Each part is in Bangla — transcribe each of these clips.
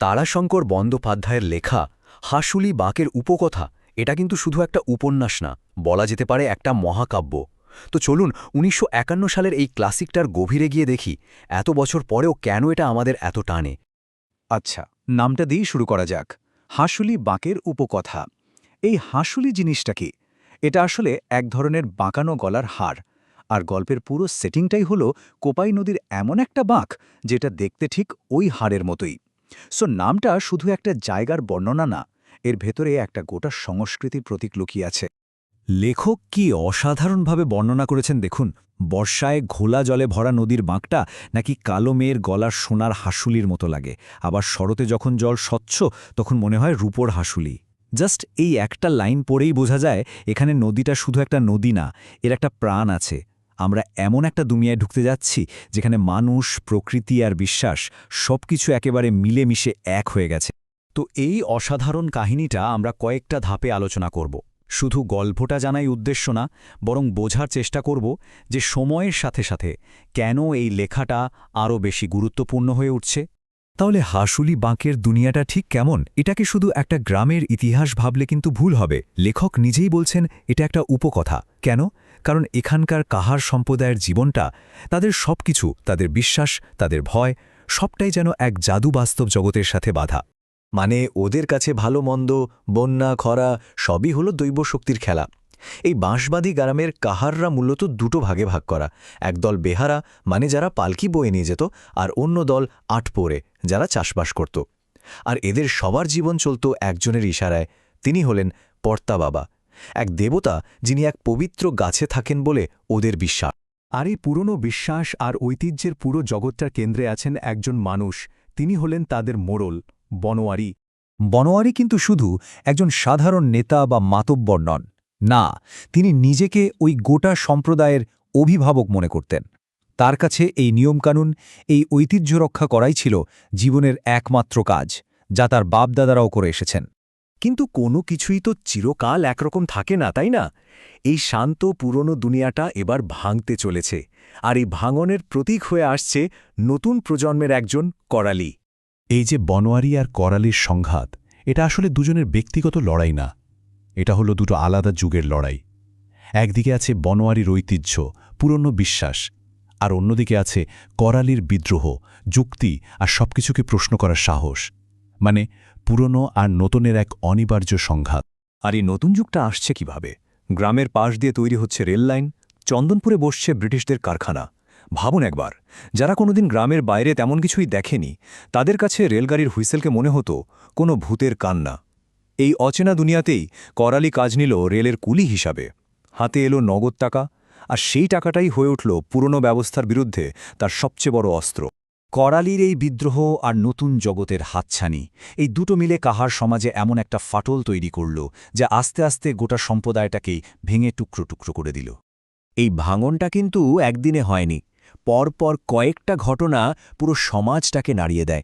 তারাশঙ্কর বন্দ্যোপাধ্যায়ের লেখা হাসুলি বাঁকের উপকথা এটা কিন্তু শুধু একটা উপন্যাস না, বলা যেতে পারে একটা মহাকাব্য। তো চলুন ১৯৫১ সালের এই ক্লাসিকটার গভীরে গিয়ে দেখি এত বছর পরেও কেন এটা আমাদের এত টানে। আচ্ছা, নামটা দিয়েই শুরু করা যাক। হাসুলি বাঁকের উপকথা। এই হাসুলি জিনিসটা কি? এটা আসলে এক ধরনের বাঁকানো গলার হার। আর গল্পের পুরো সেটিংটাই হলো কোপাই নদীর এমন একটা বাঁক যেটা দেখতে ঠিক ওই হাড়ের মতোই। নামটা শুধু একটা জায়গার বর্ণনা না, এর ভেতরে একটা গোটা সংস্কৃতির প্রতীক লুকিয়ে আছে। লেখক কি অসাধারণভাবে বর্ণনা করেছেন দেখুন। বর্ষায় ঘোলা জলে ভরা নদীর বাঁকটা নাকি কালো মেয়ের গলার সোনার হাসুলির মতো লাগে, আবার শরতে যখন জল স্বচ্ছ তখন মনে হয় রূপোর হাসুলি। জাস্ট এই একটা লাইন পড়েই বোঝা যায় এখানে নদীটা শুধু একটা নদী না, এর একটা প্রাণ আছে। আমরা এমন একটা দুনিয়ায় ঢুকতে যাচ্ছি যেখানে মানুষ, প্রকৃতি আর বিশ্বাস সবকিছু একেবারে মিলেমিশে এক হয়ে গেছে। তো এই অসাধারণ কাহিনীটা আমরা কয়েকটা ধাপে আলোচনা করব। শুধু গল্পটা জানাই উদ্দেশ্য না, বরং বোঝার চেষ্টা করব যে সময়ের সাথে সাথে কেন এই লেখাটা আরও বেশি গুরুত্বপূর্ণ হয়ে উঠছে। তাহলে হাসুলি বাঁকের দুনিয়াটা ঠিক কেমন? এটাকে শুধু একটা গ্রামের ইতিহাস ভাবলে কিন্তু ভুল হবে। লেখক নিজেই বলছেন এটা একটা উপকথা। কেন? কারণ এখানকার কাহার সম্প্রদায়ের জীবনটা, তাদের সবকিছু, তাদের বিশ্বাস, তাদের ভয়, সবটাই যেন এক জাদু বাস্তব জগতের সাথে বাঁধা। মানে ওদের কাছে ভালো মন্দ, বন্যা, খরা সবই হলো দৈব শক্তির খেলা। এই বাঁশবাদী গ্রামের কাহাররা মূলত দুটো ভাগে ভাগ করা। একদল বেহারা, মানে যারা পালকি বয়ে নিয়ে যেত, আর অন্য দল আটপোরে, যারা চাষবাস করত। আর এদের সবার জীবন চলত একজনের ইশারায়। তিনি হলেন পর্তা বাবা, এক দেবতা যিনি এক পবিত্র গাছে থাকেন বলে ওদের বিশ্বাস। আর এই পুরনো বিশ্বাস আর ঐতিহ্যের পুরো জগৎটার কেন্দ্রে আছেন একজন মানুষ। তিনি হলেন তাদের মোড়ল, বনোয়ারি। বনোয়ারি কিন্তু শুধু একজন সাধারণ নেতা বা মাতব্বর নন। না, তিনি নিজেকে ওই গোটা সম্প্রদায়ের অভিভাবক মনে করতেন। তার কাছে এই নিয়মকানুন, এই ঐতিহ্য রক্ষা করাই ছিল জীবনের একমাত্র কাজ, যা তার বাপদাদারাও করে এসেছেন। কিন্তু কোনো কিছুই তো চিরকাল একরকম থাকে না, তাই না? এই শান্ত পুরনো দুনিয়াটা এবার ভাঙতে চলেছে, আর এই ভাঙনের প্রতীক হয়ে আসছে নতুন প্রজন্মের একজন করালি। এই যে বনোয়ারি আর করালির সংঘাত, এটা আসলে দুজনের ব্যক্তিগত লড়াই না, এটা হলো দুটো আলাদা যুগের লড়াই। একদিকে আছে বনোয়ারির ঐতিহ্য, পুরনো বিশ্বাস, আর অন্যদিকে আছে করালির বিদ্রোহ, যুক্তি আর সবকিছুকে প্রশ্ন করার সাহস। মানে পুরনো আর নতুনের এক অনিবার্য সংঘাত। আর এই নতুন যুগটা আসছে কিভাবে? গ্রামের পাশ দিয়ে তৈরি হচ্ছে রেললাইন, চন্দনপুরে বসছে ব্রিটিশদের কারখানা। ভাবুন একবার, যারা কোনোদিন গ্রামের বাইরে তেমন কিছুই দেখেনি, তাদের কাছে রেলগাড়ির হুইসেলকে মনে হতো কোনো ভূতের কান্না। এই অচেনা দুনিয়াতেই করালি কাজ নিল রেলের কুলি হিসাবে। হাতে এলো নগদ টাকা, আর সেই টাকাটাই হয়ে উঠল পুরনো ব্যবস্থার বিরুদ্ধে তার সবচেয়ে বড় অস্ত্র। করালির এই বিদ্রোহ আর নতুন জগতের হাতছানি, এই দুটো মিলে কাহার সমাজে এমন একটা ফাটল তৈরি করল যা আস্তে আস্তে গোটা সম্প্রদায়টাকেই ভেঙে টুকরো টুকরো করে দিল। এই ভাঙনটা কিন্তু একদিনে হয়নি, পরপর কয়েকটা ঘটনা পুরো সমাজটাকে নাড়িয়ে দেয়।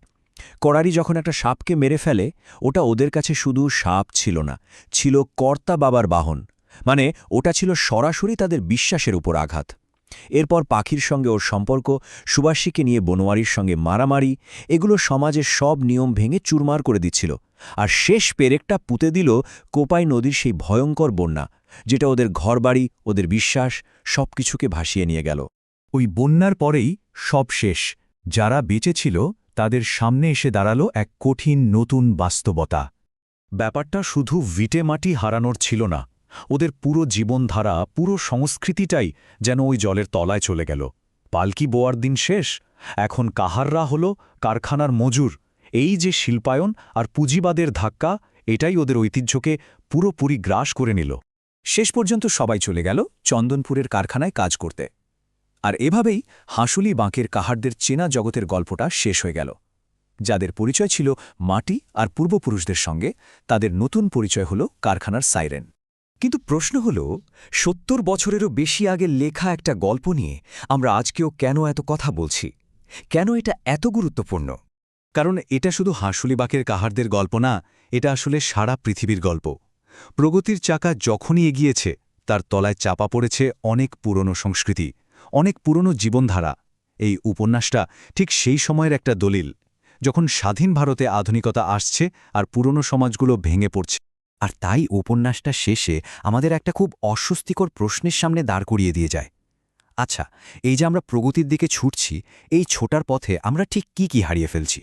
করারি যখন একটা সাপকে মেরে ফেলে, ওটা ওদের কাছে শুধু সাপ ছিল না, ছিল কর্তা বাবার বাহন। মানে ওটা ছিল সরাসরি তাদের বিশ্বাসের উপর আঘাত। এরপর পাখির সঙ্গে ওর সম্পর্ক, সুবাসীকে নিয়ে বনোয়ারির সঙ্গে মারামারি, এগুলো সমাজের সব নিয়ম ভেঙে চুরমার করে দিচ্ছিল। আর শেষ পেরেকটা পুঁতে দিল কোপাই নদীর সেই ভয়ঙ্কর বন্যা, যেটা ওদের ঘরবাড়ি, ওদের বিশ্বাস সবকিছুকে ভাসিয়ে নিয়ে গেল। ওই বন্যার পরেই সব শেষ। যারা বেঁচে ছিল তাদের সামনে এসে দাঁড়ালো এক কঠিন নতুন বাস্তবতা। ব্যাপারটা শুধু ভিটে মাটি হারানোর ছিল না, ওদের পুরো জীবনধারা, পুরো সংস্কৃতিটাই যেন ওই জলের তলায় চলে গেল। পালকি বোয়ার দিন শেষ, এখন কাহাররা হল কারখানার মজুর। এই যে শিল্পায়ন আর পুঁজিবাদের ধাক্কা, এটাই ওদের ঐতিহ্যকে পুরোপুরি গ্রাস করে নিল। শেষ পর্যন্ত সবাই চলে গেল চন্দনপুরের কারখানায় কাজ করতে। আর এভাবেই হাসুলি বাঁকের কাহারদের চেনা জগতের গল্পটা শেষ হয়ে গেল। যাদের পরিচয় ছিল মাটি আর পূর্বপুরুষদের সঙ্গে, তাদের নতুন পরিচয় হল কারখানার সাইরেন। কিন্তু প্রশ্ন হল, ৭০ বছরেরও বেশি আগে লেখা একটা গল্প নিয়ে আমরা আজকেও কেন এত কথা বলছি? কেন এটা এত গুরুত্বপূর্ণ? কারণ এটা শুধু হাসুলি বাঁকের কাহারদের গল্প না, এটা আসলে সারা পৃথিবীর গল্প। প্রগতির চাকা যখনই এগিয়েছে, তার তলায় চাপা পড়েছে অনেক পুরনো সংস্কৃতি, অনেক পুরনো জীবনধারা। এই উপন্যাসটা ঠিক সেই সময়ের একটা দলিল, যখন স্বাধীন ভারতে আধুনিকতা আসছে আর পুরনো সমাজগুলো ভেঙে পড়ছে। আর তাই উপন্যাসটা শেষে আমাদের একটা খুব অস্বস্তিকর প্রশ্নের সামনে দাঁড় করিয়ে দিয়ে যায়। আচ্ছা, এই যে আমরা প্রগতির দিকে ছুটছি, এই ছোটার পথে আমরা ঠিক কি হারিয়ে ফেলছি?